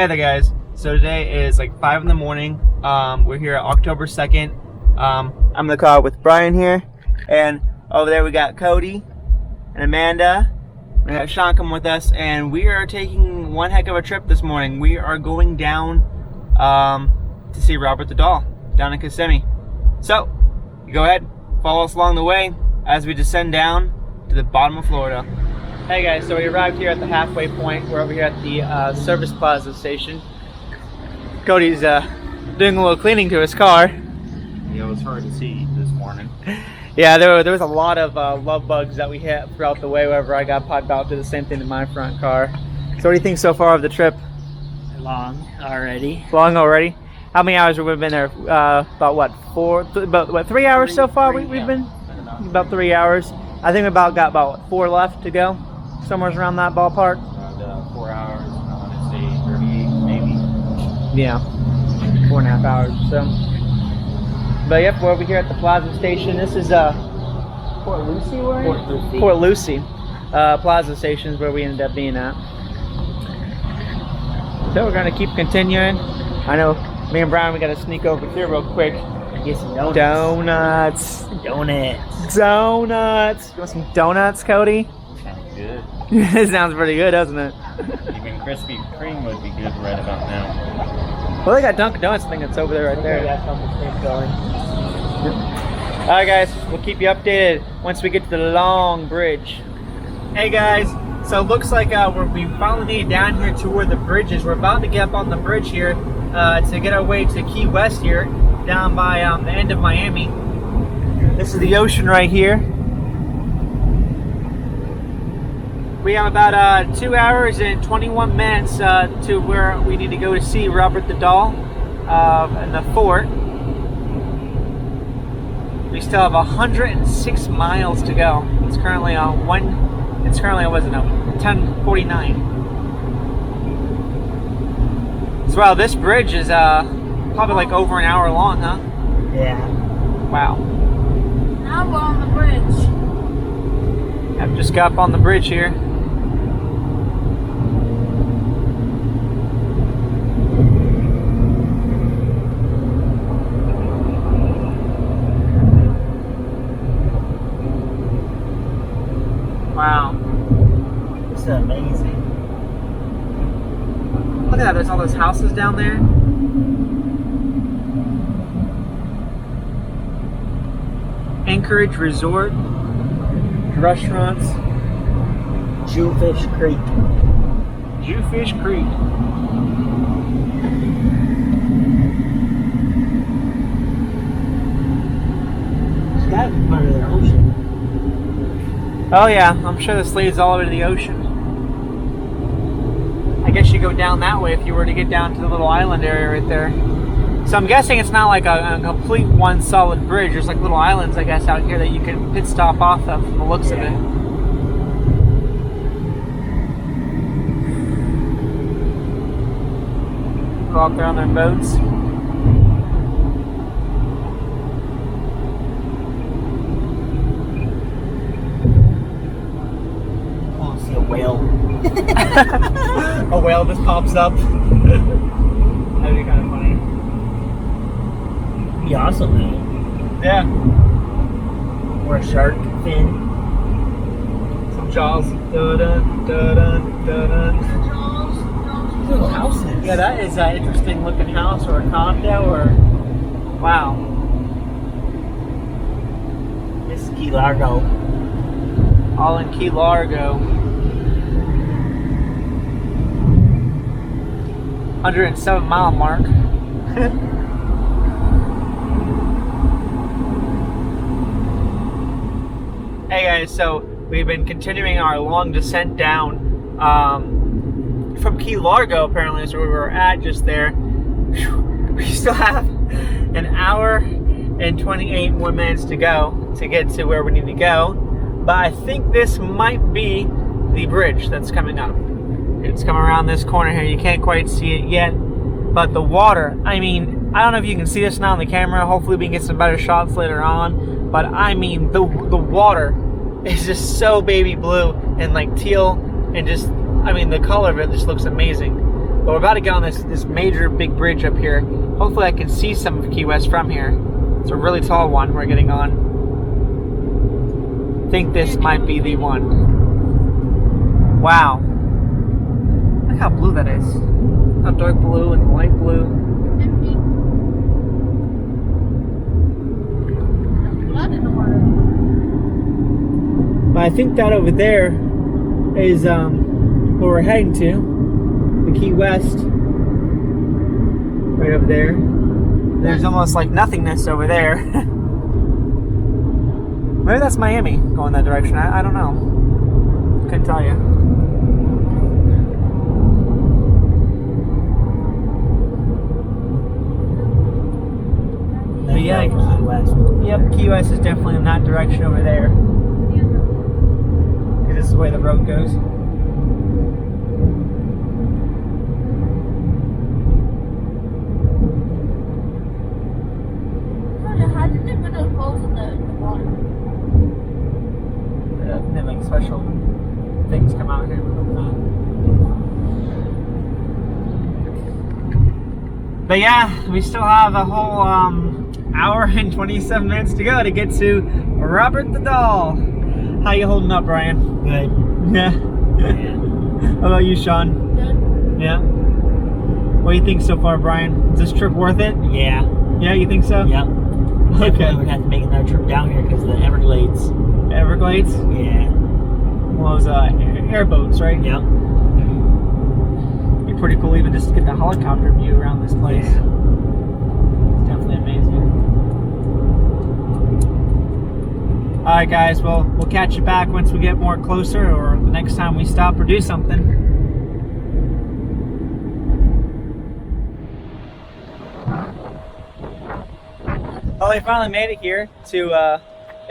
Hey there guys, so today is like 5 in the morning. We're here at October 2nd. I'm in the car with Brian here, and over there we got Cody and Amanda. We got Sean coming with us, and we are taking one heck of a trip this morning. We are going down to see Robert the Doll down in Kissimmee. So, you go ahead, follow us along the way as we descend down to the bottom of Florida. Hey guys, so we arrived here at the halfway point. We're over here at the Service Plaza station. Cody's doing a little cleaning to his car. Yeah, it was hard to see this morning. Yeah, there was a lot of love bugs that we hit throughout the way wherever I got popped out. Did the same thing to my front car. So what do you think so far of the trip? Long already. Long already? How many hours have we been there? About what, 3 hours so far? We've been about 3 hours. I think we got about 4 left to go. Somewhere around that ballpark. Around 4 hours, I want to say 38 maybe. Yeah, 4.5 hours or so. But yep, we're over here at the Plaza station. This is Port Lucie, Port Lucie Plaza station is where we ended up being at. So we're gonna keep continuing. I know me and Brian, we gotta sneak over here real quick. Get some donuts. Donuts. You want some donuts, Cody? Sounds good. It sounds pretty good, doesn't it? Even Krispy Kreme would be good right about now. Well, they got Dunkin' Donuts thing that's over there right there. That's how the thing's going. Alright guys, we'll keep you updated once we get to the long bridge. Hey guys, so it looks like we finally made it down here to where the bridge is. We're about to get up on the bridge here to get our way to Key West here, down by the end of Miami. This is the ocean right here. We have about 2 hours and 21 minutes to where we need to go to see Robert the Doll in the fort. We still have 106 miles to go. It's currently on 10:49. So wow, this bridge is probably like over an hour long, huh? Yeah. Wow. Now we're on the bridge. I've just got up on the bridge here. Wow. It's amazing. Look at that, there's all those houses down there. Anchorage Resort, restaurants. Jewfish Creek. Jewfish Creek. That's part of the ocean. Oh yeah, I'm sure this leads all the way to the ocean. I guess you go down that way if you were to get down to the little island area right there. So I'm guessing it's not like a complete one solid bridge. There's like little islands, I guess, out here that you can pit stop off of from the looks of it. Go out there on their boats. I want to see a whale. A whale just pops up. That'd be kind of funny. Be awesome, though. Yeah. Or a shark fin. Some jaws. Dun, dun, dun, dun. Little houses. Yeah, that is an interesting looking house or a condo or... Wow. This is Key Largo. All in Key Largo. 107 mile mark. Hey guys, so we've been continuing our long descent down from Key Largo, apparently is where we were at just there. We still have an hour and 28 more minutes to go to get to where we need to go. But I think this might be the bridge that's coming up. It's coming around this corner here. You can't quite see it yet. But the water, I mean, I don't know if you can see this now on the camera. Hopefully we can get some better shots later on. But I mean, the water is just so baby blue and like teal and just, I mean, the color of it just looks amazing. But we're about to get on this major big bridge up here. Hopefully I can see some of Key West from here. It's a really tall one we're getting on. I think this might be the one. Wow. Look how blue that is. How dark blue and light blue. Blood in the water. But I think that over there is where we're heading to. The Key West. Right over there. There's almost like nothingness over there. Maybe that's Miami going that direction. I don't know. Couldn't tell you. But yeah, Key West. yep, Key West is definitely in that direction over there. Because this is the way the road goes. How did they put those holes in the water? They make special things come out here. But yeah, we still have a whole hour and 27 minutes to go to get to Robert the Doll. How you holding up, Brian? Good. Yeah. Yeah. How about you, Sean? Good. Yeah. What do you think so far, Brian? Is this trip worth it? Yeah. Yeah, you think so? Yep. Okay. Definitely would have to make another trip down here because the Everglades. Everglades? Yeah. Well, those airboats, right? Yep. Be pretty cool even just to get the helicopter view around this place. Yeah. It's definitely amazing. Alright guys, well, we'll catch you back once we get more closer or the next time we stop or do something. Well, we finally made it here to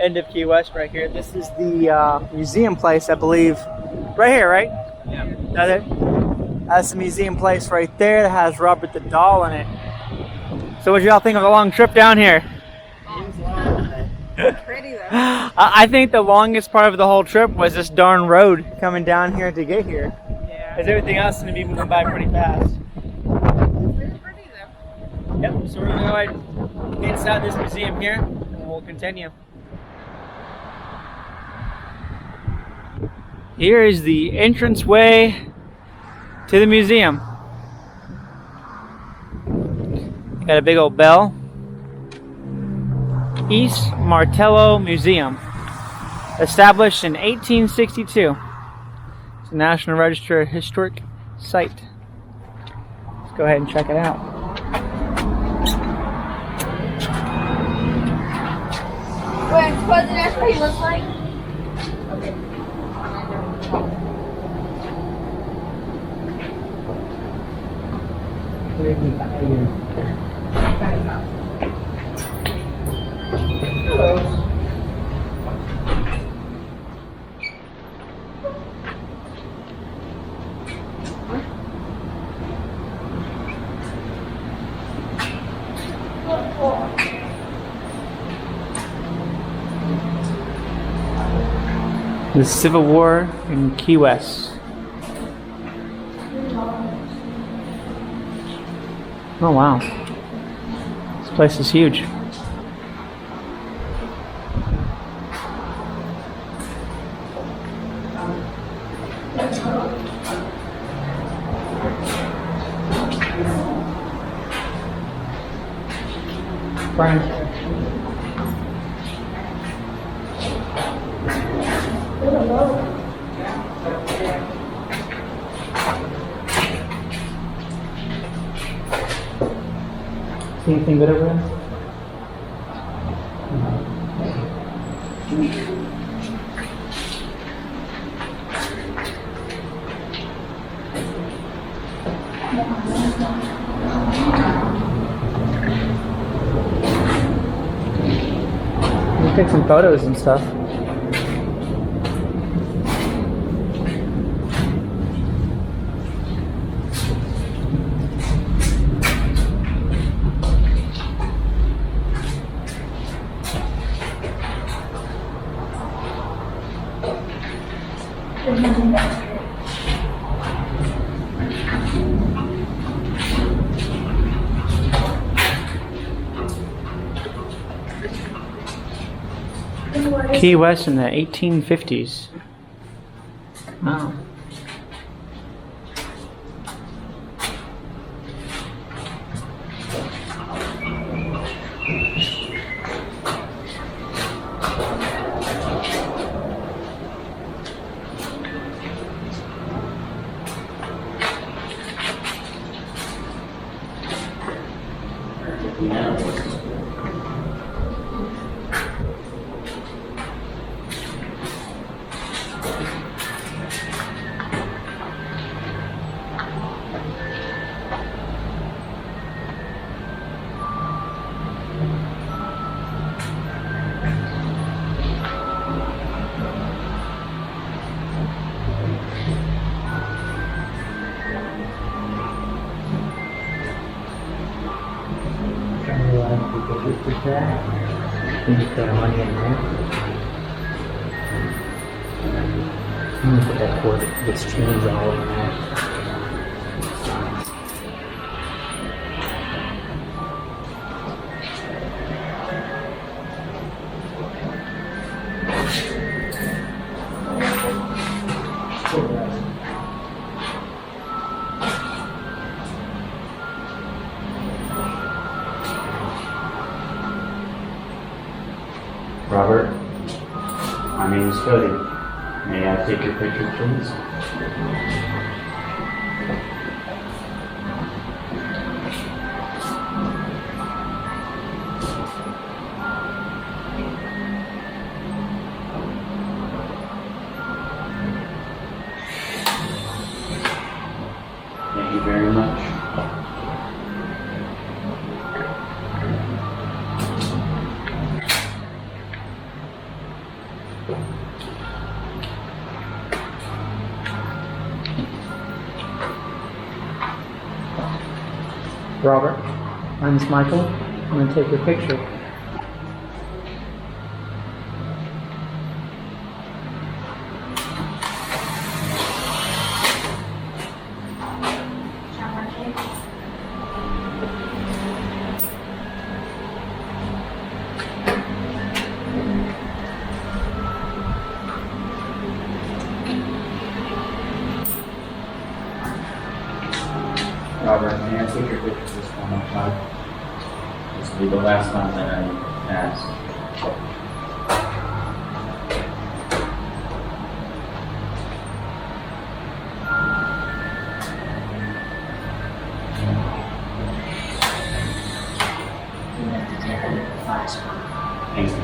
end of Key West right here. This is the museum place, I believe. Right here, right? Yeah. That's it? That's the museum place right there that has Robert the Doll in it. So what y'all think of the long trip down here? Pretty though. I think the longest part of the whole trip was this darn road coming down here to get here. Yeah. Because everything else is going to be moving by pretty fast. Pretty though. Yep, so we're going to go ahead and get inside this museum here and we'll continue. Here is the entranceway to the museum. Got a big old bell. East Martello Museum. Established in 1862. It's a National Register Historic Site. Let's go ahead and check it out. Wait, suppose that's what he looks like? The Civil War in Key West. Oh wow. This place is huge. Brian. See anything good over there? You take some photos and stuff. Key West in the 1850s. Wow. You just put money in there. I'm gonna put that cord, this chains all in there. Robert, my name is Cody. May I take your picture, please? Thank you very much. Robert, my name's Michael. I'm gonna take your picture. Robert, may I take your picture just one more time? This will be the last time that I ask. Thank you.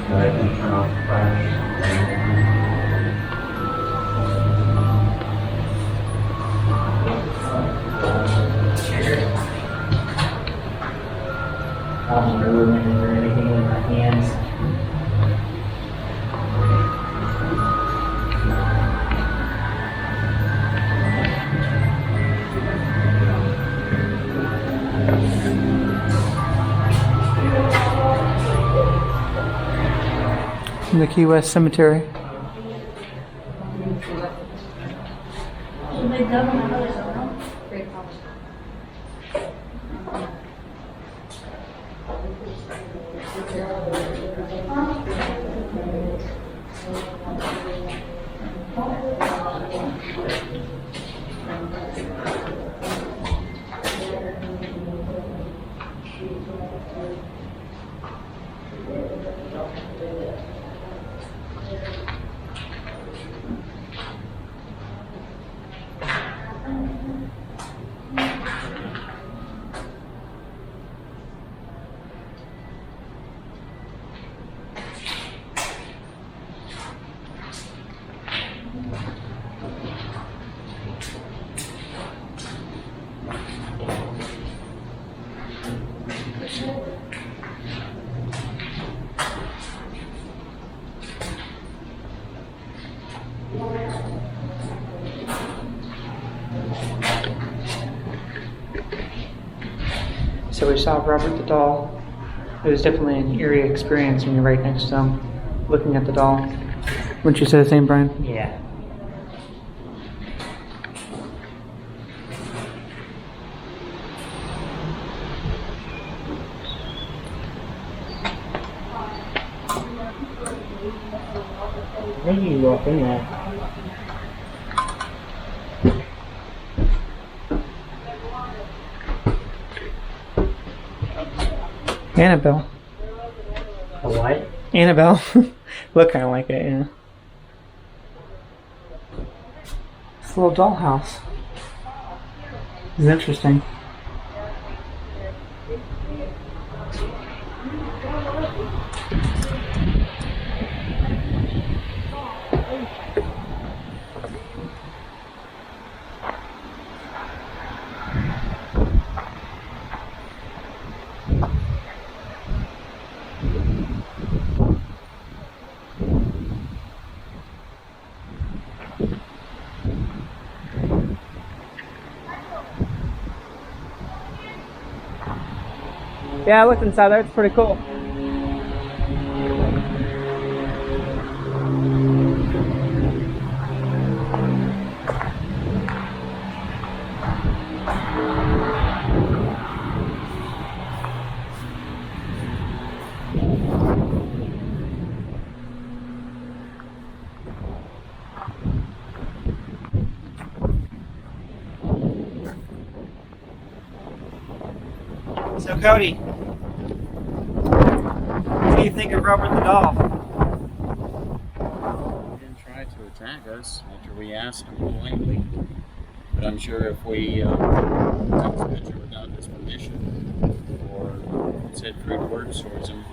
Go ahead and turn off the flash. I'm moving or anything with my hands. In the Key West Cemetery. we saw Robert the doll. It was definitely an eerie experience when you're right next to him, looking at the doll. Wouldn't you say the same, Brian? Yeah. Where do you walk in there? Annabelle. A what? Annabelle. Look kind of like it, yeah. It's a little dollhouse. It's interesting. Yeah, I looked inside there. It's pretty cool. So Cody, what do you think of Robert the doll? He didn't try to attack us after we asked him politely. But I'm sure if we took this picture without his permission or said crude words towards him,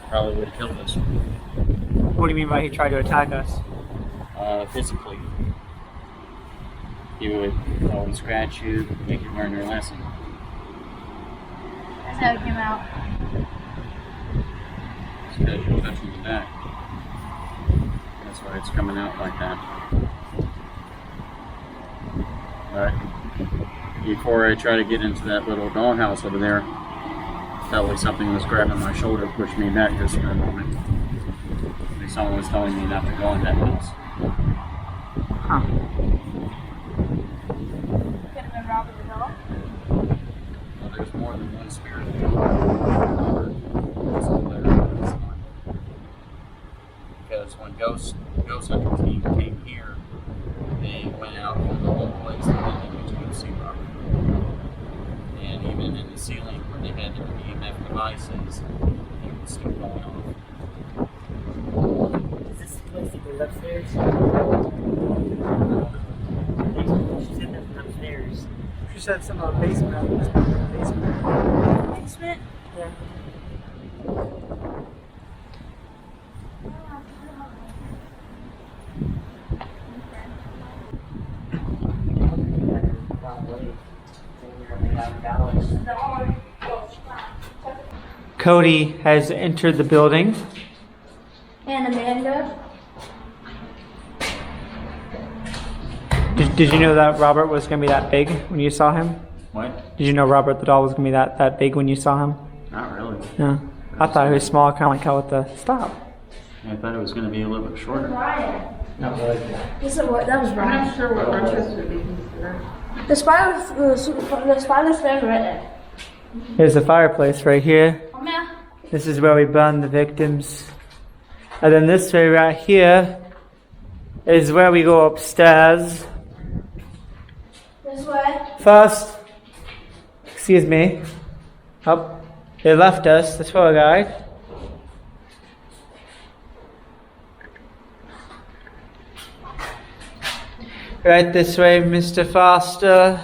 probably would have killed us. What do you mean by he tried to attack us? Physically. He would always scratch you, make you learn your lesson. That's how it came out. It's because you're touching the back. That's why it's coming out like that. But before I try to get into that little dollhouse over there, felt like something was grabbing my shoulder, pushed me back just for a moment. Like someone was telling me not to go in that house. Huh. Could have been Robert the doll. Well, there's more than one spirit. Because when Ghost Hunter team came here, they went out from the whole place and then they went to go see Robert. And even in the ceiling where they had their EMF devices, they were still going off. Is this the place that goes upstairs? She said nothing upstairs. She said some basement. Basement. Basement? Yeah. Cody has entered the building. And Amanda. Did you know that Robert was going to be that big when you saw him? What? Did you know Robert the doll was going to be that big when you saw him? Not really. No. I thought he was small, kind of like how with the stop. I thought it was going to be a little bit shorter. Ryan. Not really. That was I'm Ryan. not sure what arches would be considered. The spider's friend right there. Here's the fireplace right here. Come here. This is where we burn the victims. And then this way right here is where we go upstairs. This way. First, excuse me. Up. They left us, the tour guide. Right this way, Mr. Foster.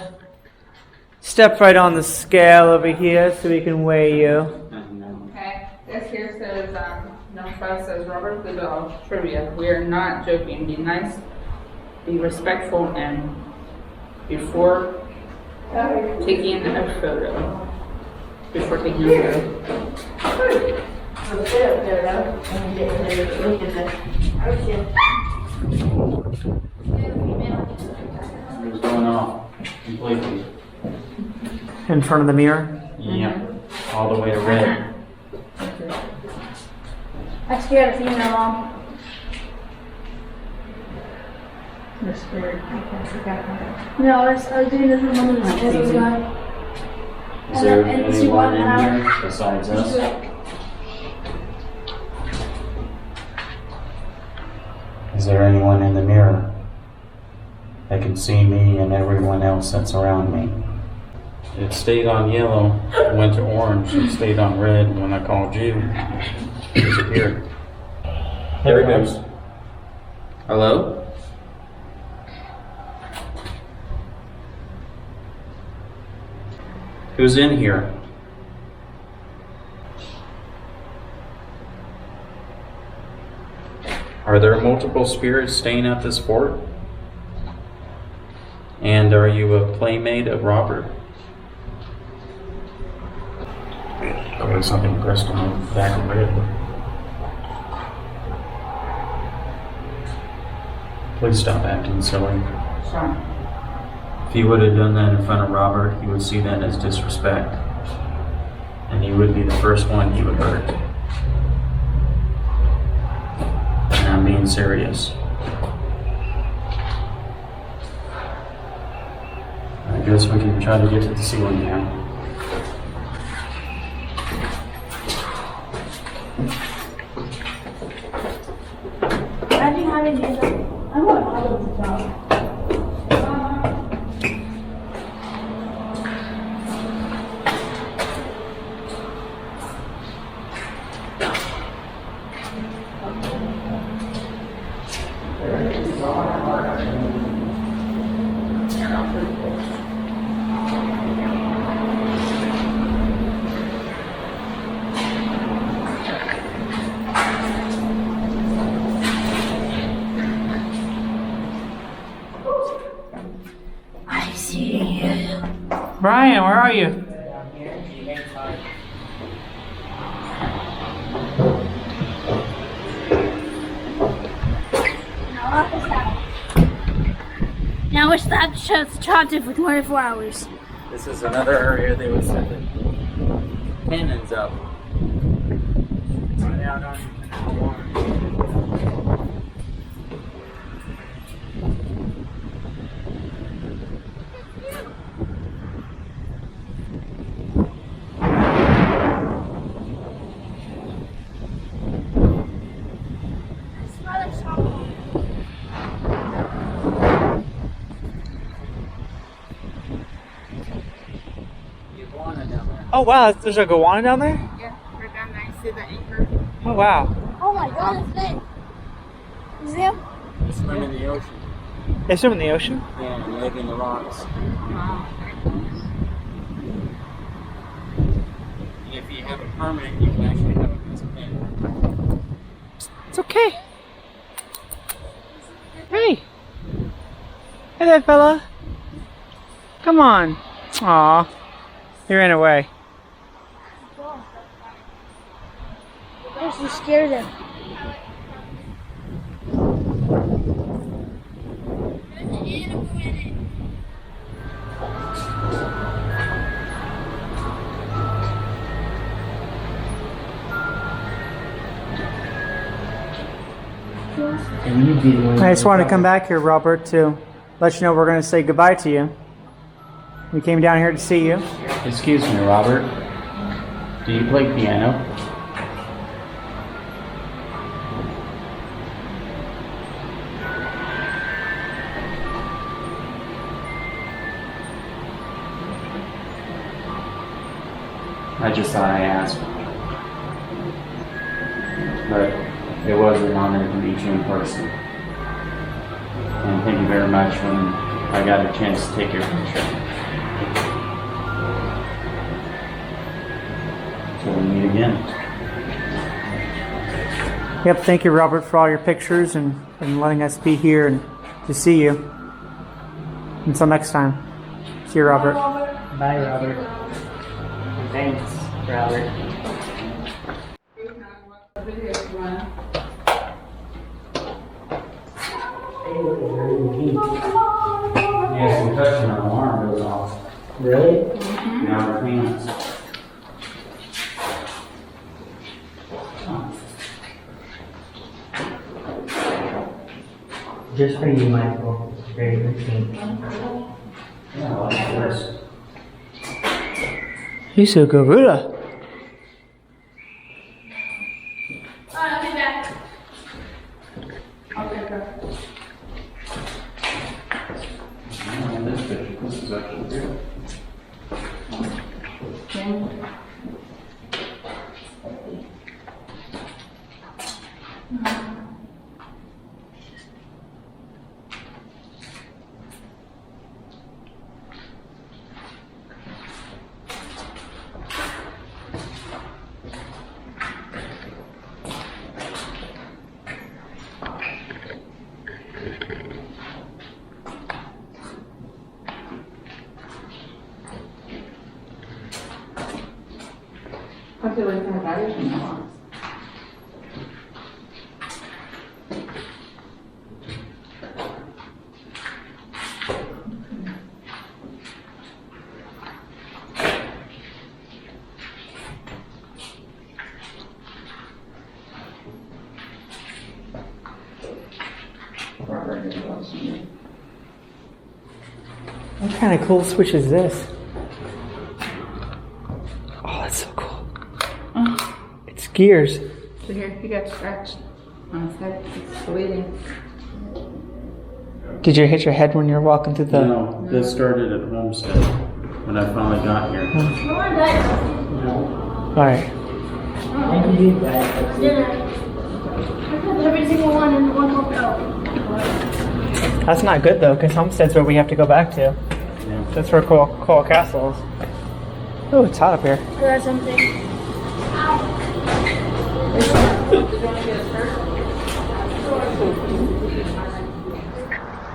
Step right on the scale over here so we can weigh you. Okay, this here says, number 5 says Robert the doll trivia. We are not joking. Be nice, be respectful, and before taking a photo. Before taking a photo. It was going off completely. in front of the mirror. Yep. All the way to red. I scared a female mom. You're scared. No, I was doing this with one of the scary guy. Is there anyone in here besides us? Is there anyone in the mirror that can see me and everyone else that's around me? It stayed on yellow, went to orange, it stayed on red. When I called you, it disappeared. There it goes. Hello? Who's in here? Are there multiple spirits staying at this fort? And are you a playmate of Robert? Oh, there's something pressed on the back of my head. Please stop acting silly. Sorry. If he would have done that in front of Robert, he would see that as disrespect. And he would be the first one he would hurt. And I'm being serious. I guess we can try to get to the ceiling now. Imagine having these. I want all of the top. I see you. Brian, where are you? Now we're trapped in for 24 hours. This is another area they would set the cannons up. Right out on the water. Oh wow, there's a iguana down there? Yeah, right down there. You see the anchor? Oh wow. Oh my god, it's big. Is it? They swim in the ocean. They swim in the ocean? Yeah, and live in the rocks. Wow. If you have a permit, you can actually have a piece of paper. It's okay. Hey. Hey there, fella. Come on. Aw. He ran away. She scared him. There's an animal in it. I just wanted to come back here, Robert, to let you know we're going to say goodbye to you. We came down here to see you. Excuse me, Robert. Do you play piano? I just thought I asked. But it was an honor to meet you in person. And thank you very much when I got a chance to take your picture. So we'll meet again. Yep, thank you, Robert, for all your pictures and letting us be here and to see you. Until next time. See you, Robert. Bye, Robert. Thanks, Robert. Yeah, concussion on my arm goes off. Really? Now Just for you, Michael. Very good thing. He's a gorilla. I'll be back. This is actually good. I feel like I have batteries in my box. What kind of cool switch is this? Oh, that's so cool. It's gears. So here, he got scratched on his head. It's bleeding. Did you hit your head when you were walking through the... No, this started at Homestead when I finally got here. No one died. Alright. Dinner. I put every single one in one hotel. That's not good though, because Homestead's where we have to go back to. Yeah. That's where Coral Castle is. Oh, it's hot up here. I got something.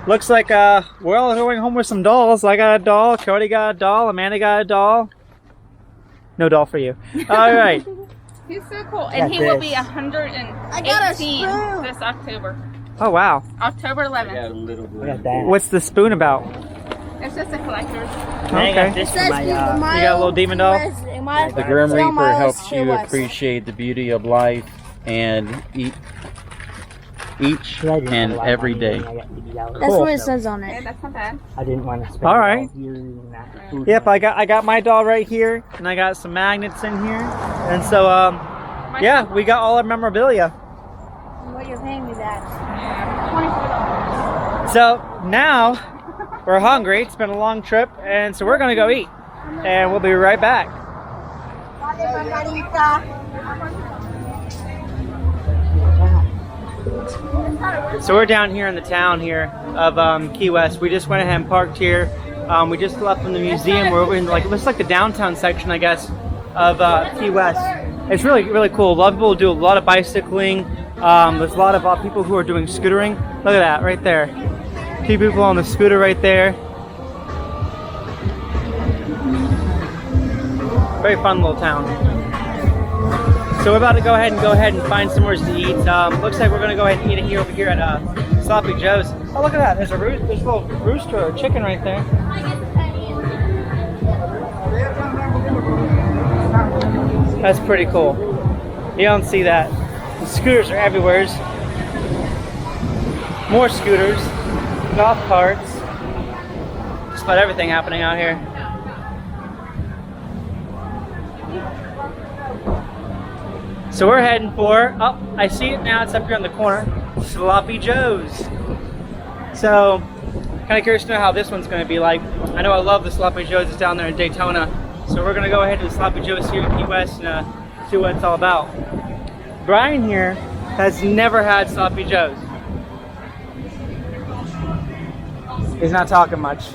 Looks like we're all going home with some dolls. I got a doll, Cody got a doll, Amanda got a doll. No doll for you. Alright. He's so cool. Got And he will be this. 118 this October. Oh wow. October I got 11th. a little bit. I got that. What's the spoon about? It's just a collector's. I got Okay. this for my, You got a little demon doll? The Grim Reaper helps you appreciate the beauty of life and each and every day. That's what it says on Yeah, it. that's not bad. I didn't want to spend All right. all year eating that food. Yep, I got my doll right here, and I got some magnets in here, and so yeah, we got all our memorabilia. What you're paying me back. So now we're hungry. It's been a long trip, and so we're gonna go eat, and we'll be right back. So we're down here in the town here of Key West. We just went ahead and parked here. We just left from the museum. We're over in like, it looks like the downtown section, I guess, of Key West. It's really, really cool. A lot of people do a lot of bicycling. There's a lot of people who are doing scootering. Look at that right there. Two people on the scooter right there. Very fun little town. So we're about to go ahead and find somewhere to eat. Looks like we're gonna go ahead and eat it here over here at Sloppy Joe's. Oh, look at that! There's a little rooster or chicken right there. That's pretty cool. You don't see that. The scooters are everywhere. More scooters, golf carts. Just about everything happening out here. So we're heading for, oh, I see it now, it's up here in the corner, Sloppy Joe's. So, kind of curious to know how this one's going to be like. I know I love the Sloppy Joe's, it's down there in Daytona. So we're going to go ahead to the Sloppy Joe's here in Key West and see what it's all about. Brian here has never had Sloppy Joe's. He's not talking much.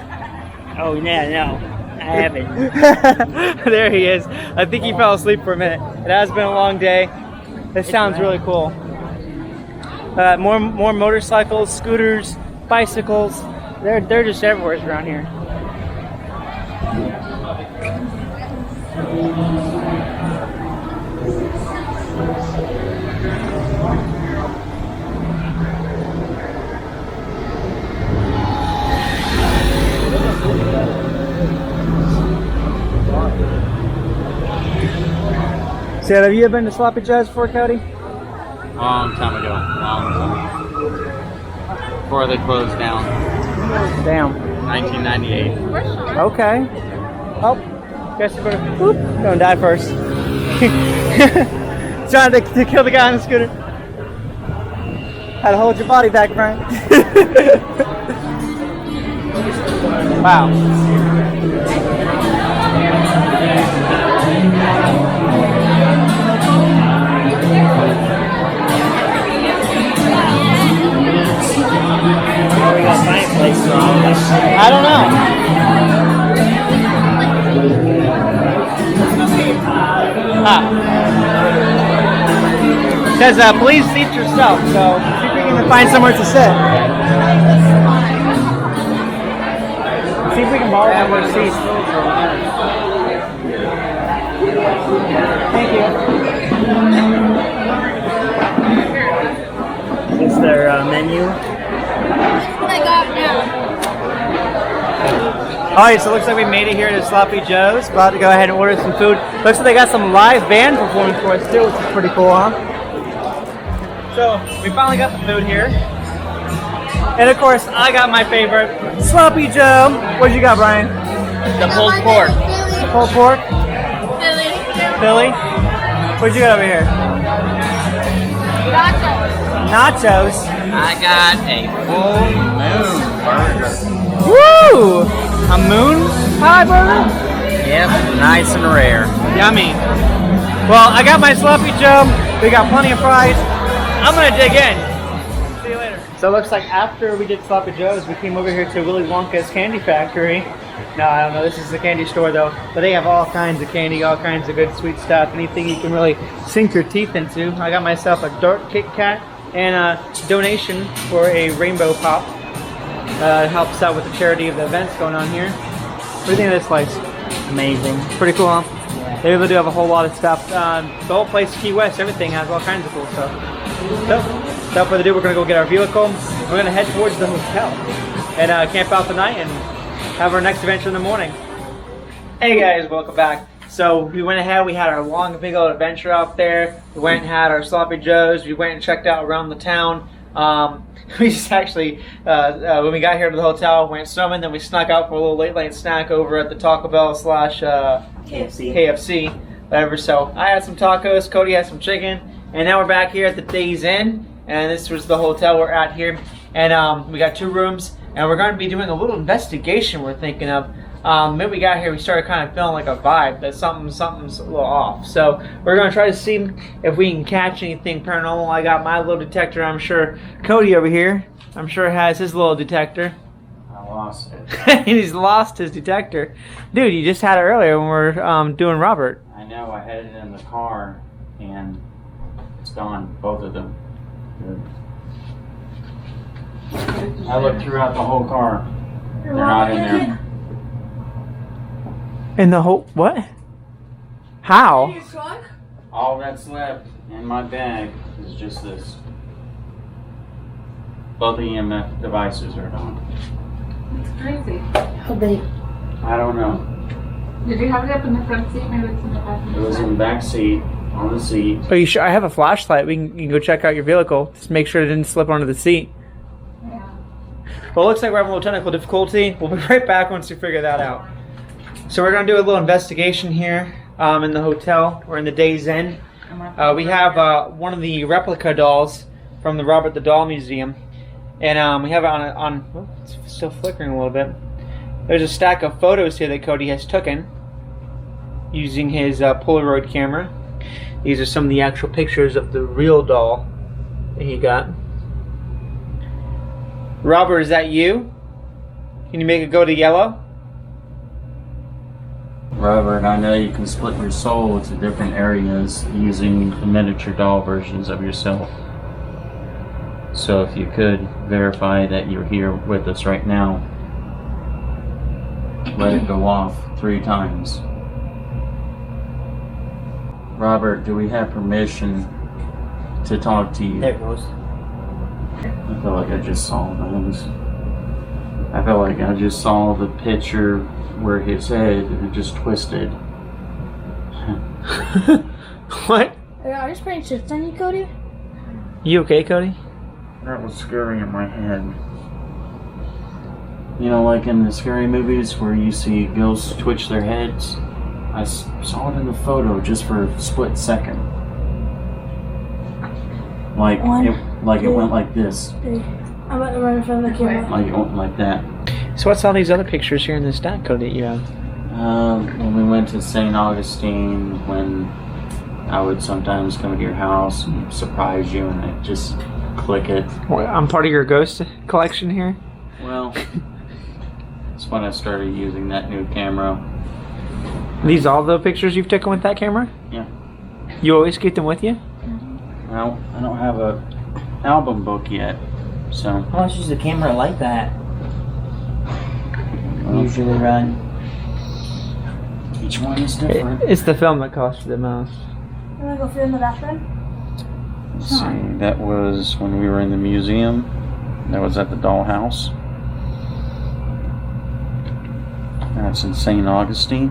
Oh, yeah, no. I haven't. There he is. I think he fell asleep for a minute. It has been a long day. This sounds really cool. More motorcycles, scooters, bicycles. They're just everywhere around here. So have you ever been to Sloppy Joe's before, Cody? Long time ago. before they closed down. Damn. 1998. Okay. Oh, guess we're gonna, whoop, gonna die first. Trying to kill the guy on the scooter. How to hold your body back, Brian. Wow. I don't know. Says please seat yourself, so see if we can find somewhere to sit. See if we can borrow one more seat. Thank you. Is there a menu? Alright, so it looks like we made it here to Sloppy Joe's. About to go ahead and order some food. Looks like they got some live band performing for us too, which is pretty cool, huh? So, we finally got the food here. And of course, I got my favorite, Sloppy Joe. What you got, Brian? The pulled pork. Pulled pork? Philly. Philly? What you got over here? Nachos. I got a full moon burger. Woo! A moon pie burger? Yep, nice and rare. Yummy. Well, I got my Sloppy Joe. We got plenty of fries. I'm gonna dig in. See you later. So it looks like after we did Sloppy Joe's, we came over here to Willy Wonka's Candy Factory. No, I don't know. This is the candy store though, but they have all kinds of candy, all kinds of good sweet stuff. Anything you can really sink your teeth into. I got myself a dark Kit Kat and a donation for a Rainbow Pop. It helps out with the charity of the events going on here. What do you think of this place? Amazing. Pretty cool, huh? Yeah. They really do have a whole lot of stuff. The whole place, Key West, everything has all kinds of cool stuff. So, without further ado, we're going to go get our vehicle. We're going to head towards the hotel and camp out the night and have our next adventure in the morning. Hey guys, welcome back. So we went ahead, we had our long big old adventure out there. We went and had our Sloppy Joe's. We went and checked out around the town. We just actually, when we got here to the hotel, went swimming, then we snuck out for a little late snack over at the Taco Bell / KFC, whatever. So I had some tacos, Cody had some chicken, and now we're back here at the Days Inn, and this was the hotel we're at here. And we got 2 rooms, and we're going to be doing a little investigation we're thinking of. When we got here, we started kind of feeling like a vibe that something's a little off. So we're going to try to see if we can catch anything paranormal. I got my little detector. I'm sure Cody over here, I'm sure has his little detector. I lost it. He's lost his detector. Dude, you just had it earlier when we were doing Robert. I know, I had it in the car and it's gone, both of them. I looked throughout the whole car. They're not in there. In the whole, what? How? All that's left in my bag is just this. Both EMF devices are gone. It's crazy. How big? I don't know. Did you have it up in the front seat? Maybe it's in the back. It was in the back seat, on the seat. Are you sure? I have a flashlight. You can go check out your vehicle. Just make sure it didn't slip onto the seat. Yeah. Well, it looks like we're having a little technical difficulty. We'll be right back once we figure that out. So we're going to do a little investigation here in the hotel. We're in the Days Inn. We have one of the replica dolls from the Robert the Doll Museum. And we have it on oh, it's still flickering a little bit. There's a stack of photos here that Cody has taken using his Polaroid camera. These are some of the actual pictures of the real doll that he got. Robert, is that you? Can you make it go to yellow? Robert, I know you can split your soul into different areas using the miniature doll versions of yourself. So if you could verify that you're here with us right now, let it go off 3 times. Robert, do we have permission to talk to you? There it goes. I feel like I just saw those. I feel like I just saw the picture where his head had just twisted. What? Are you spraying chips on you, Cody? You okay, Cody? That was scary in my head. You know, like in the scary movies where you see ghosts twitch their heads? I saw it in the photo just for a split second. Like it went like this. I'm about to run in front of the camera. Like it went like that. So what's all these other pictures here in this stack code that you have? When we went to St. Augustine, when I would sometimes come to your house and surprise you and I'd just click it. Well, I'm part of your ghost collection here. Well, that's when I started using that new camera. Are these all the pictures you've taken with that camera? Yeah. You always keep them with you? Well, I don't have a album book yet, so. How much is a camera like that usually run? Each one is different. It's the film that costs you the most. I'm gonna go film the bathroom. Let's see, that was when we were in the museum. That was at the dollhouse. That's in St. Augustine.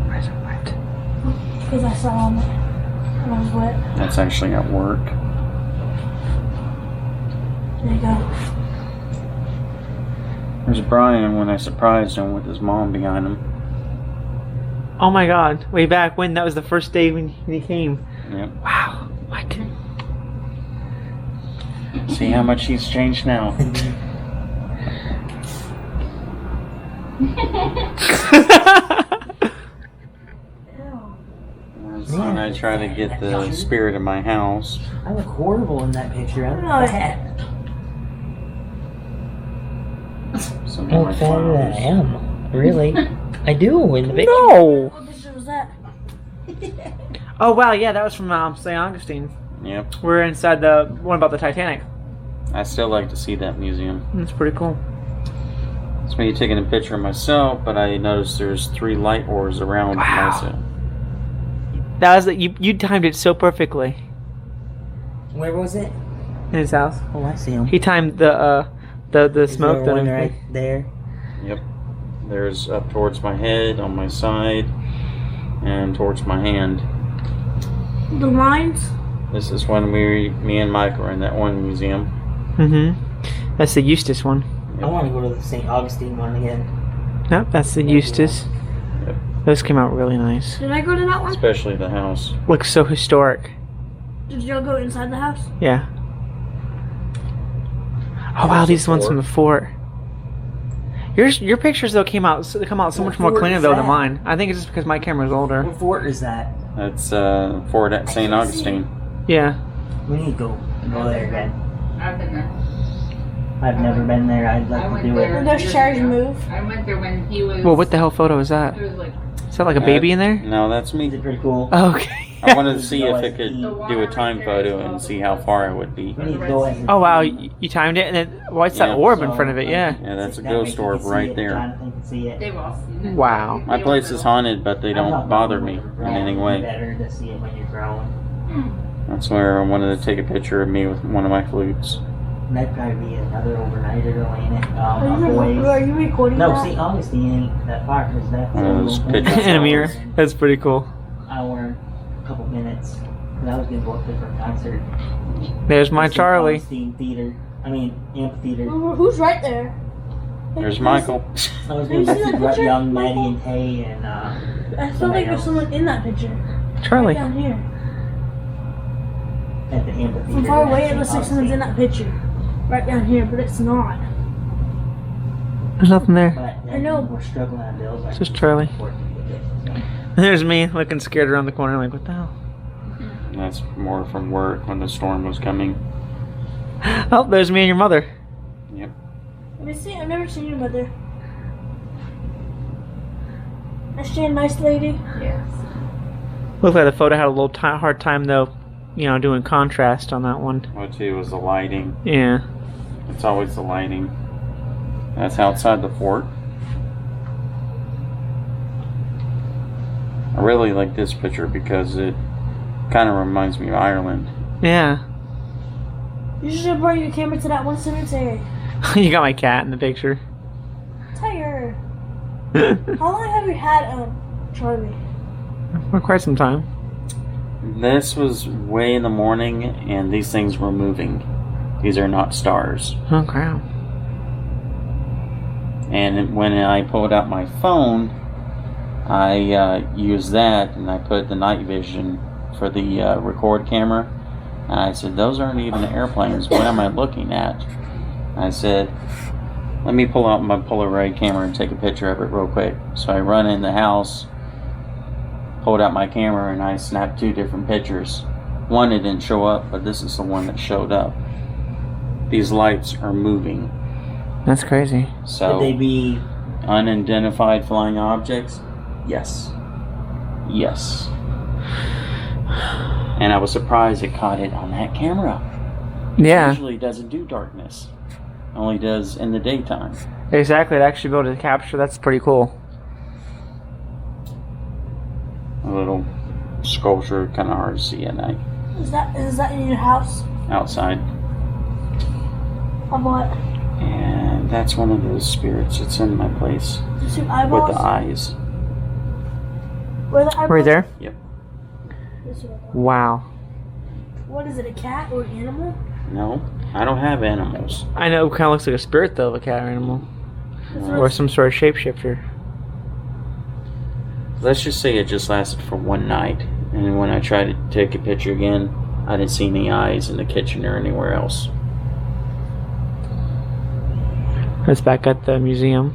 Why is it wet? Because I saw him when I was wet. That's actually at work. There you go. There's Brian when I surprised him with his mom behind him. Oh my god, way back when, that was the first day when he came. Yep. Wow, what? See how much he's changed now. That's when I try to get the spirit of my house. I look horrible in that picture. I look Oh, fat. Some I of look my fatter than I flowers. am. Really? I do in the picture. No! What picture was that? Oh wow, yeah, that was from St. Augustine. Yep. We're inside the one about the Titanic. I still like to see that museum. That's pretty cool. It's me taking a picture of myself, but I noticed there's 3 light orbs around myself. That was you timed it so perfectly Where was it? in his house. Oh, I see him. He timed the smoke that one I right there. Yep. There's up towards my head, on my side, and towards my hand. The lines? This is when me and Mike were in that one museum. Mm-hmm. That's the Eustace one. I want to go to the St. Augustine one again. Nope, that's the Eustace. Yep. Those came out really nice. Did I go to that one? Especially the house. Looks so historic. Did y'all go inside the house? Yeah. Oh wow, these ones from the fort. Your pictures though come out so What much more fort cleaner is though that? than mine. I think it's just because my camera's older. What fort is that? That's Fort at St. Augustine. Yeah. We need to go there again. I've been there. I've never been there. I'd I like went to do there. it. Did those chairs move? I went there when he was. Well, what the hell photo is that? He was like. Is that like a baby in there? No, that's Is me. it pretty cool? Okay. I wanted to see if it could do a time photo and see how far it would be. We need to go and Oh wow, you timed it, and then what's that Yeah. orb in front of it? Yeah. Yeah, that's a That way ghost you can orb see right it, there. Jonathan can see it. They've all seen it. Wow. My place is haunted, but they don't bother me in any way. Better to see it when you're growing. That's where I wanted to take a picture of me with one of my flutes. That'd probably be another overnighter though, ain't it? Are you recording No, that? St. Augustine ain't that far because that's One of those pictures. In a mirror. That's pretty cool. Hour, couple minutes. 'Cause I was gonna go up there for a concert. There's my St. Charlie. Augustine Theater. I mean, amphitheater. Who's right there? There's Michael. I was Have you gonna seen see that picture? young Maddie and Tay and I feel like there's someone in that picture. Charlie. Right down here. at the amphitheater. From far away, it at looks like St. someone's in that picture. Right down here, but it's not. There's nothing there. But I know. We're struggling on bills. It's just Charlie. There's me looking scared around the corner, like, what the hell? And that's more from work when the storm was coming. Oh, there's me and your mother. Yep. Let me see. I've never seen your mother. Is she a nice lady? Yes. Looks like the photo had a little hard time, though, you know, doing contrast on that one. What too was the lighting. Yeah. It's always the lighting. That's outside the fort. I really like this picture because it kind of reminds me of Ireland. Yeah. You should bring your camera to that one cemetery. You got my cat in the picture. Tiger. How long have you had Charlie? For quite some time. This was way in the morning, and these things were moving. These are not stars. Oh crap. And when I pulled out my phone, I used that, and I put the night vision for the record camera. And I said, those aren't even airplanes. What am I looking at? I said, let me pull out my Polaroid camera and take a picture of it real quick. So I run in the house, pulled out my camera, and I snapped 2 different pictures. One, it didn't show up, but this is the one that showed up. These lights are moving. That's crazy. So, Could they be unidentified flying objects? Yes. Yes. And I was surprised it caught it on that camera. Yeah. Usually it doesn't do darkness. Only does in the daytime. Exactly. To actually be able to capture, that's pretty cool. A little sculpture, kind of hard to see at night. Is that in your house? Outside. Of what? And that's one of those spirits. It's in my place. Just your With eyeballs? the eyes. Where the eyeballs? Right there? Yep. This one. Wow. What is it, a cat or an animal? No, I don't have animals. I know it kind of looks like a spirit though of a cat or animal. Or some sort of shapeshifter. Let's just say it just lasted for one night. And when I tried to take a picture again, I didn't see any eyes in the kitchen or anywhere else. It's back at the museum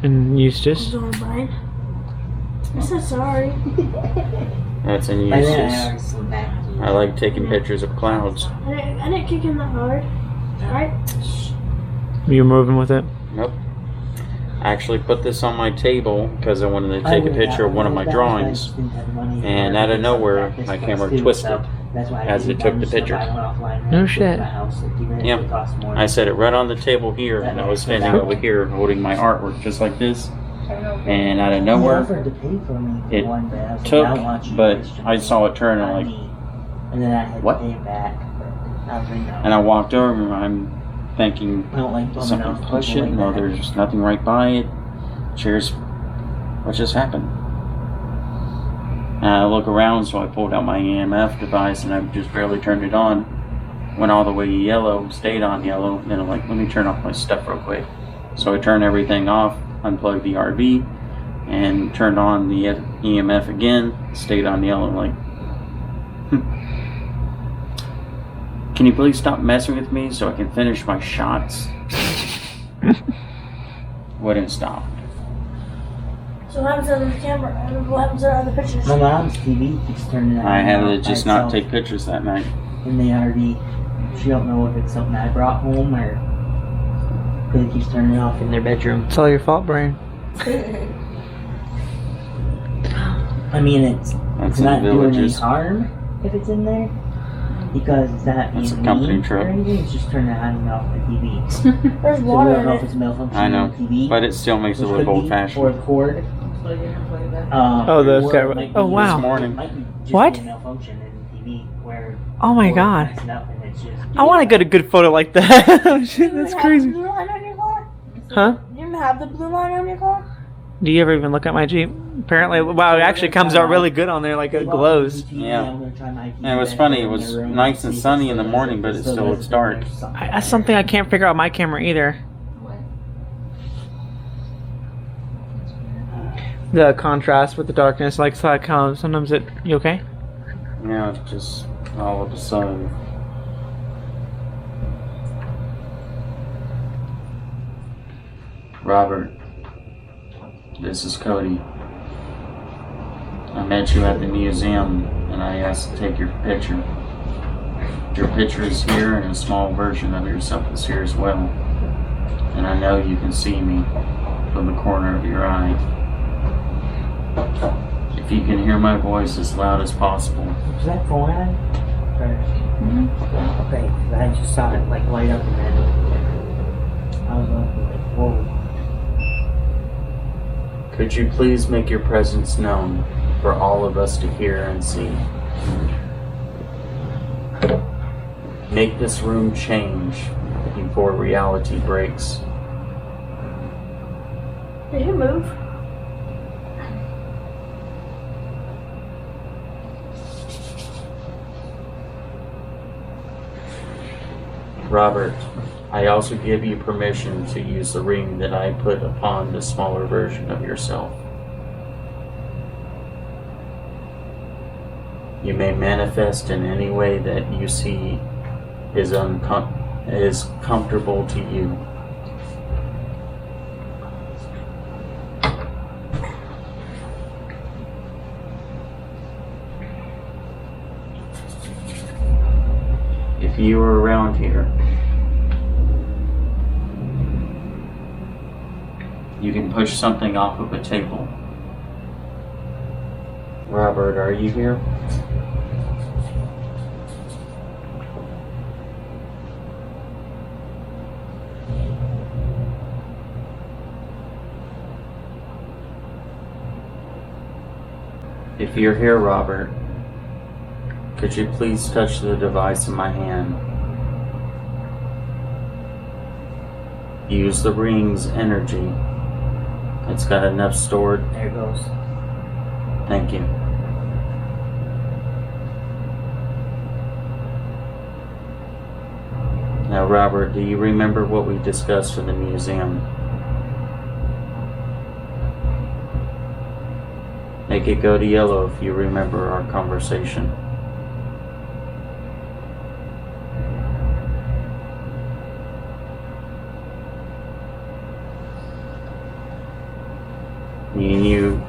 in Eustis. Going Brian. I'm so sorry. That's in Eustis. I like taking pictures of clouds. I didn't kick him that hard. Alright? You're moving with it? Nope. I actually put this on my table because I wanted to take a picture of one of my drawings. And out of nowhere, my camera twisted as it took the picture. No shit. Yep. I set it right on the table here, and I was standing over here holding my artwork just like this. And out of nowhere, it took, but I saw it turn, and I'm like, and then I had what? to pay it back. But I was like, no. And I walked over, and I'm thinking, I don't like did something push it? No, there's nothing right by it. Cheers. What just happened? And I look around, so I pulled out my EMF device, and I just barely turned it on. Went all the way yellow, stayed on yellow, and then I'm like, let me turn off my stuff real quick. So I turned everything off, unplugged the RV, and turned on the EMF again, stayed on yellow. I'm like, can you please stop messing with me so I can finish my shots? Wouldn't stop. So what happens to the camera? What happens to the other pictures? My mom's TV keeps turning on. I had to by just not itself, take pictures that night. And they already, she don't know if it's something I brought home or because it keeps turning off in their bedroom. It's all your fault, Brian. I mean, it's That's in not doing any villages. harm if it's in there because it's not being That's a company mean trip. or anything. It's just turning on and off the TV. There's So we water don't in know if it. it's malfunctioning I know, on the TV. but it still makes it which look could be, old-fashioned. Or the cord. Oh, the or guy- it might oh, be- wow. This morning. might be just What? be a malfunction in the TV where Oh my the cord god. messing up and it's just, I want to get a good photo like that. Shit, that's You have crazy. the blue line on your car? Huh? You didn't have the blue line on your car? Do you ever even look at my Jeep? Apparently, wow, it actually comes out really good on there, like it glows. Yeah. And it was funny, it was nice and sunny in the morning, but it still looks dark. That's something I can't figure out on my camera either. The contrast with the darkness, like so sometimes it. You okay? Yeah, just all of a sudden. Robert, this is Cody. I met you at the museum and I asked to take your picture. Your picture is here and a small version of yourself is here as well. And I know you can see me from the corner of your eye. If you can hear my voice as loud as possible, Was that phone on? Or, okay, 'cause I just saw it like light up and then I was like, whoa. could you please make your presence known for all of us to hear and see? Make this room change before reality breaks. Did you move? Robert, I also give you permission to use the ring that I put upon the smaller version of yourself. You may manifest in any way that you see is comfortable to you. If you are around here, you can push something off of a table. Robert, are you here? If you're here, Robert, could you please touch the device in my hand? Use the ring's energy. It's got enough stored. There it goes. Thank you. Now, Robert, do you remember what we discussed in the museum? Make it go to yellow if you remember our conversation. You.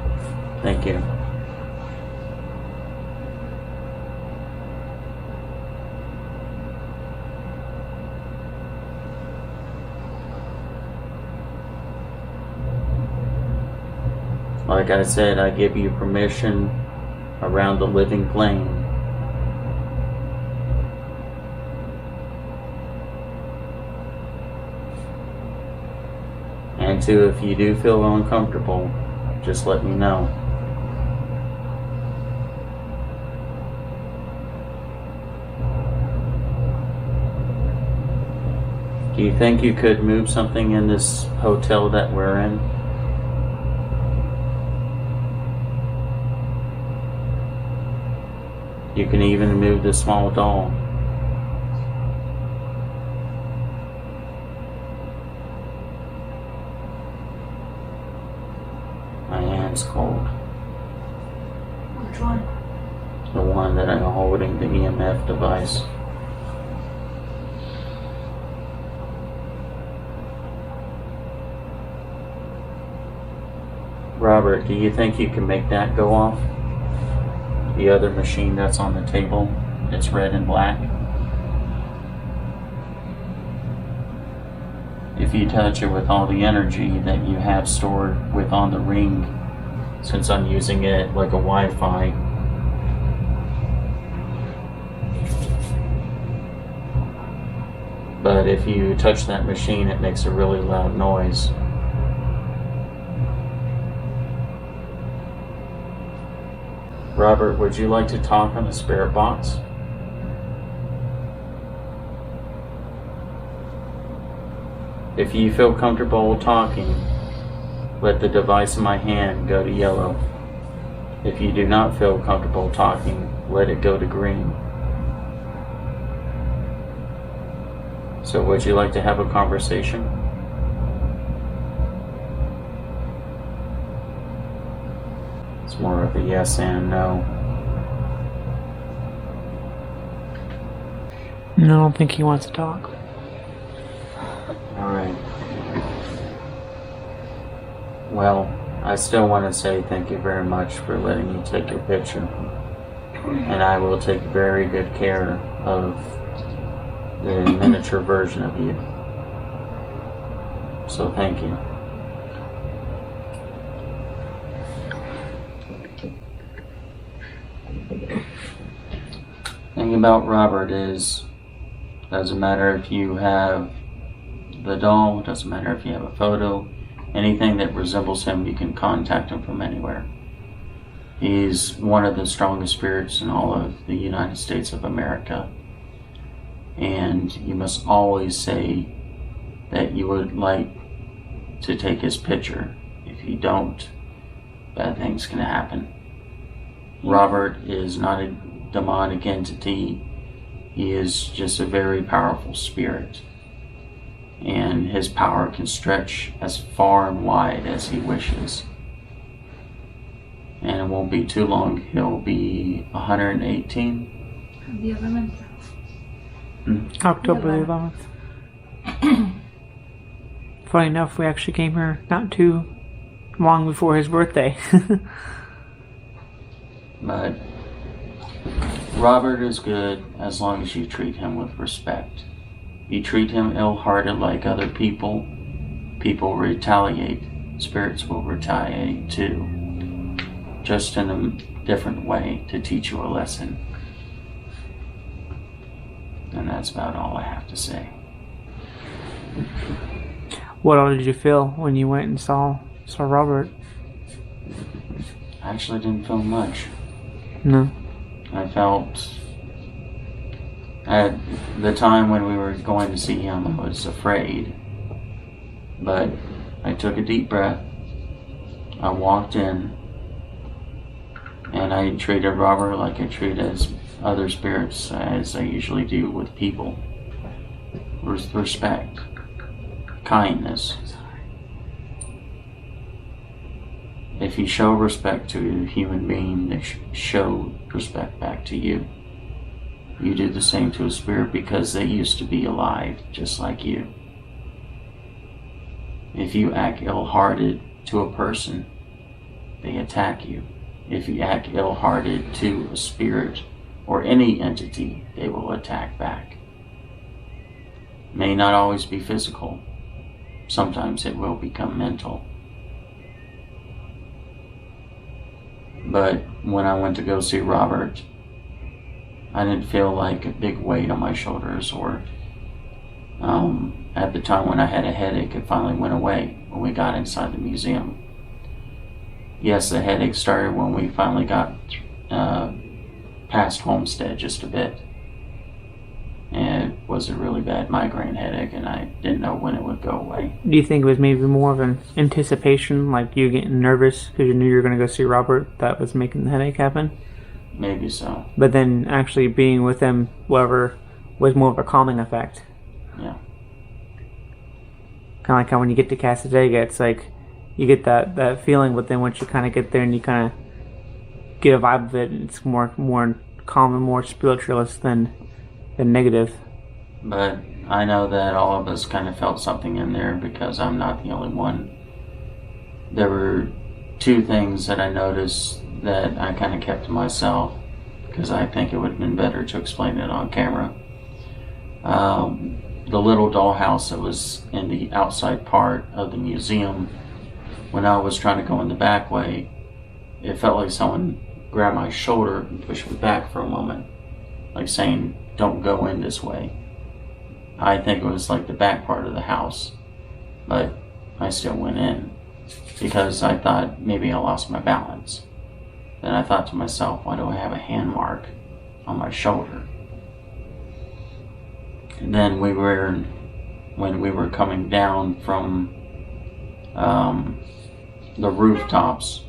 Thank you. Like I said, I give you permission around the living plane. And two, if you do feel uncomfortable, just let me know. Do you think you could move something in this hotel that we're in? You can even move the small doll. My hand's cold. Which one? The one that I'm holding, the EMF device. Robert, do you think you can make that go off? The other machine that's on the table, it's red and black. If you touch it with all the energy that you have stored on the ring, since I'm using it like a Wi-Fi, but if you touch that machine, it makes a really loud noise. Robert, would you like to talk on the spirit box? If you feel comfortable talking, let the device in my hand go to yellow. If you do not feel comfortable talking, let it go to green. So would you like to have a conversation? It's more of a yes and no. No, I don't think he wants to talk. Alright. Well, I still want to say thank you very much for letting me take your picture. And I will take very good care of the miniature version of you. So thank you. The thing about Robert is, doesn't matter if you have the doll, doesn't matter if you have a photo, anything that resembles him, you can contact him from anywhere. He's one of the strongest spirits in all of the United States of America. And you must always say that you would like to take his picture. If you don't, bad things can happen. Robert is not a demonic entity. He is just a very powerful spirit, and his power can stretch as far and wide as he wishes. And it won't be too long, he'll be 118. The 11th. October the 11th. Funny enough, we actually came here not too long before his birthday. But Robert is good as long as you treat him with respect. You treat him ill-hearted like other people, people retaliate. Spirits will retaliate too. Just in a different way to teach you a lesson. And that's about all I have to say. What all did you feel when you went and saw Robert? I actually didn't feel much. No. I felt at the time when we were going to see him, I was afraid. But I took a deep breath. I walked in. And I treated Robert like I treat as other spirits, as I usually do with people. With respect. Kindness. If you show respect to a human being, they show respect back to you. You do the same to a spirit because they used to be alive, just like you. If you act ill-hearted to a person, they attack you. If you act ill-hearted to a spirit or any entity, they will attack back. May not always be physical. Sometimes it will become mental. But when I went to go see Robert, I didn't feel like a big weight on my shoulders, or at the time when I had a headache, it finally went away when we got inside the museum. Yes, the headache started when we finally got past Homestead just a bit. And it was a really bad migraine headache, and I didn't know when it would go away. Do you think it was maybe more of an anticipation, like you getting nervous because you knew you were going to go see Robert, that was making the headache happen? Maybe so. But then actually being with him, whatever, was more of a calming effect. Yeah. Kind of like how when you get to Casadega, it's like you get that feeling, but then once you kind of get there and you kind of get a vibe of it, it's more calm and more spiritualist than negative. But I know that all of us kind of felt something in there because I'm not the only one. There were two things that I noticed that I kind of kept to myself because I think it would have been better to explain it on camera. The little dollhouse that was in the outside part of the museum, when I was trying to go in the back way, it felt like someone grabbed my shoulder and pushed me back for a moment, like saying, "Don't go in this way." I think it was like the back part of the house, but I still went in because I thought maybe I lost my balance. Then I thought to myself, why do I have a hand mark on my shoulder? And then when we were coming down from the rooftops,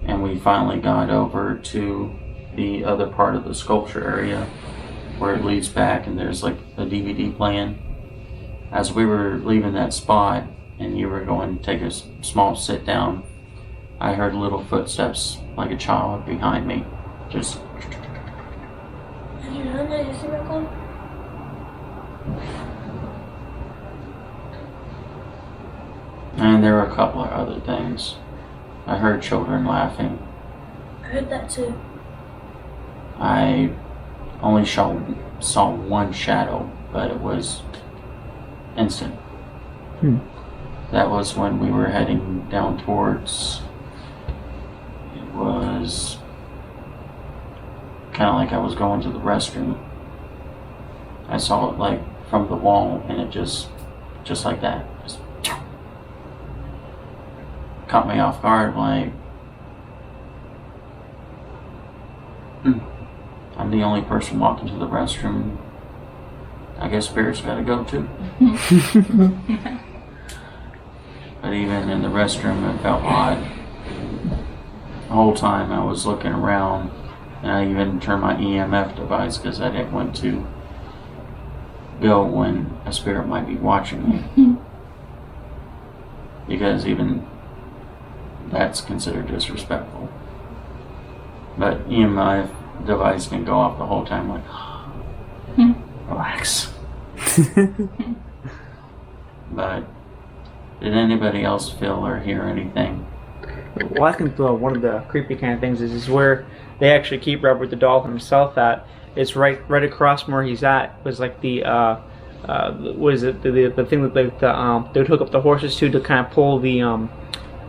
and we finally got over to the other part of the sculpture area where it leads back and there's like a DVD playing. As we were leaving that spot and you were going to take a small sit down, I heard little footsteps like a child behind me. Just and there were a couple of other things. I heard children laughing. I heard that too. I only saw one shadow, but it was instant. That was when we were heading down towards, it was kind of like I was going to the restroom. I saw it like from the wall, and it just like that, just caught me off guard. Like, I'm the only person walking to the restroom. I guess spirits gotta go too. But even in the restroom, it felt odd. The whole time I was looking around And I even turned my EMF device because I didn't want to go when a spirit might be watching me. Because even that's considered disrespectful. But EMF device can go off the whole time like, relax. But did anybody else feel or hear anything? Well, I think one of the creepy kind of things is where they actually keep Robert the doll himself at. It's right across from where he's at. Was like the what is it? The thing that they would hook up the horses to kind of pull the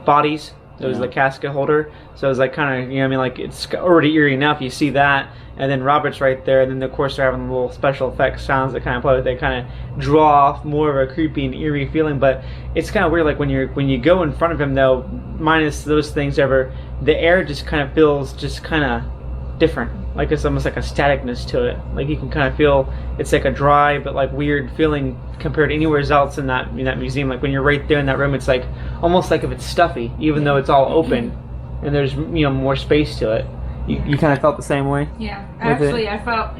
bodies. It was the casket holder. So it was like kind of, you know what I mean, like it's already eerie enough. You see that, and then Robert's right there, and then of course they're having little special effects sounds that kind of play. They kind of draw off more of a creepy and eerie feeling. But it's kind of weird. Like when you go in front of him though, minus those things ever, the air just kind of feels just kind of different. Like it's almost like a staticness to it. Like you can kind of feel it's like a dry but like weird feeling compared to anywhere else in that museum. Like when you're right there in that room, it's like almost like if it's stuffy, even though it's all open and there's more space to it. You kind of felt the same way. Yeah, actually, I felt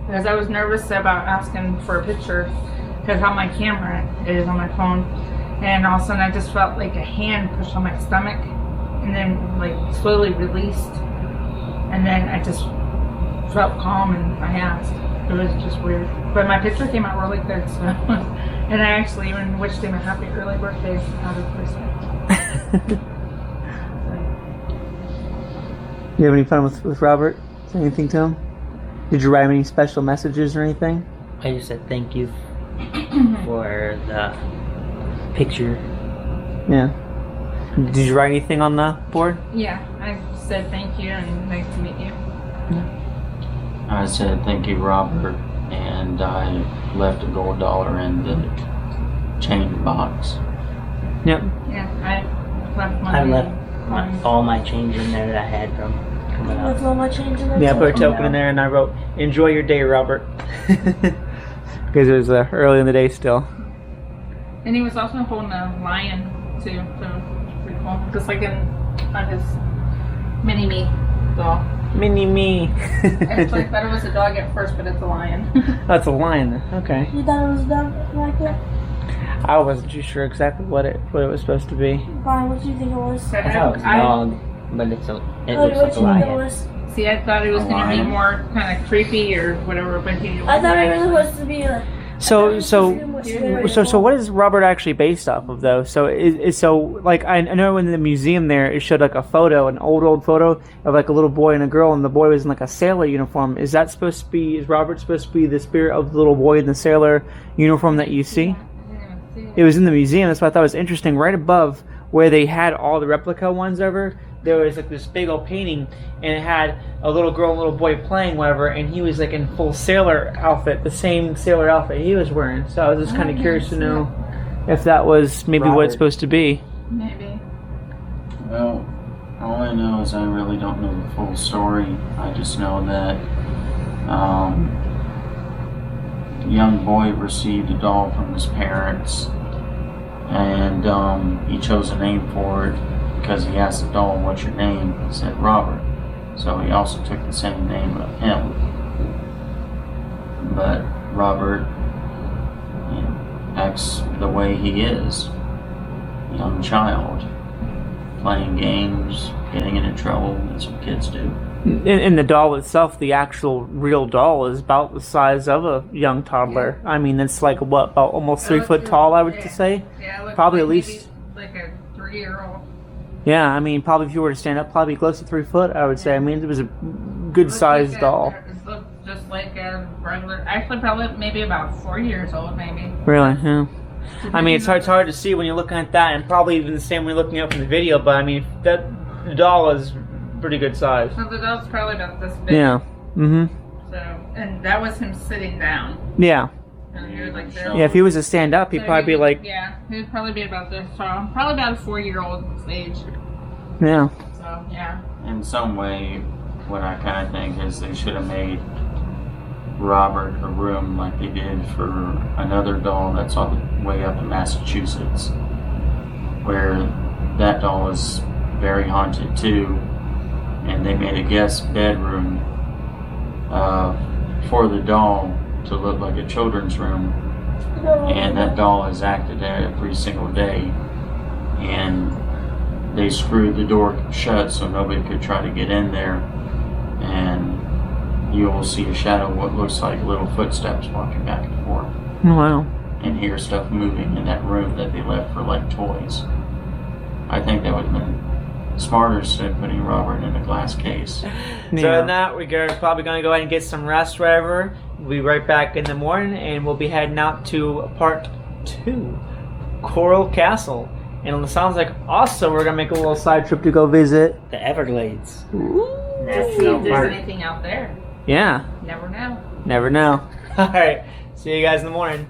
because I was nervous about asking for a picture because how my camera is on my phone, and all of a sudden I just felt like a hand pushed on my stomach, and then like slowly released, and then I just felt calm and I asked. It was just weird, but my picture came out really good. So, and I actually even wished him a happy early birthday out of respect. You have any fun with Robert? Say anything to him? Did you write him any special messages or anything? I just said thank you for the picture. Yeah. Did you write anything on the board? Yeah, I said thank you and nice to meet you. I said thank you, Robert, and I left a gold dollar in the change box. Yep. Yeah, I left my. I left all my change in there that I had from coming That's up. all my change in there. Yeah, I put a too. token in there and I wrote, "Enjoy your day, Robert." Because it was early in the day still. And he was also holding a lion too, so pretty cool. Just like on his mini me doll. Mini me. Actually, I thought it was a dog at first, but it's a lion. That's a lion. Okay. You thought it was done like that? I wasn't too sure exactly what it was supposed to be. Brian, what do you think it was? I thought it was a dog, but it Oh, looks what like a do you think it lion. was? See, I thought it was A going to be lion? more kind of creepy or whatever, but he was I thought it actually- was supposed to be like. So So what is Robert actually based off of though? So like I know in the museum there it showed like a photo, an old photo of like a little boy and a girl, and the boy was in like a sailor uniform. Is Robert supposed to be the spirit of the little boy in the sailor uniform that you see? It was in the museum. That's what I thought was interesting. Right above where they had all the replica ones over, there was like this big old painting, and it had a little girl and a little boy playing, whatever, and he was like in full sailor outfit, the same sailor outfit he was wearing. So I was just kind of curious to know if that was maybe what it's supposed to be. Maybe. Well, all I know is I really don't know the full story. I just know that young boy received a doll from his parents, and he chose a name for it because he asked the doll, "What's your name?" He said Robert. So he also took the same name of him. But Robert, you know, acts the way he is. Young child. Playing games, getting into trouble, that's what kids do. In the doll itself, the actual real doll is about the size of a young toddler. I mean, it's like about almost 3 foot tall, I would say. Yeah, it looked Probably like at least. maybe like a 3-year-old. Yeah, I mean, probably if you were to stand up, probably close to 3 foot, I would say. I mean, it was a good sized doll. It looked just like a regular. Actually, probably maybe about 4 years old, maybe. Really? Yeah. I mean, it's hard to see when you're looking at that, and probably even the same when you're looking up from the video. But I mean, the doll is pretty good size. So the doll's probably about this big. Yeah. Mhm. So, and that was him sitting down. Yeah. And he was like this. Yeah. If he was to stand up, he'd So probably be like, Yeah, he would probably be about this tall. Probably about a 4-year-old age. yeah. So, yeah. In some way, what I kind of think is they should have made Robert a room like they did for another doll that's all the way up in Massachusetts, where that doll is very haunted too, and they made a guest bedroom for the doll to look like a children's room, and that doll has acted there every single day, and they screwed the door shut so nobody could try to get in there, and you will see a shadow of what looks like little footsteps walking back and forth, Wow. and hear stuff moving in that room that they left for like toys. I think that would have been smarter instead of putting Robert in a glass case. So in that, we're probably going to go ahead and get some rest wherever. We'll be right back in the morning, and we'll be heading out to part 2, Coral Castle. And it sounds like also we're going to make a little side trip to go visit The Everglades. Just see if there's anything out there. Yeah, Never know. never know. All right, see you guys in the morning.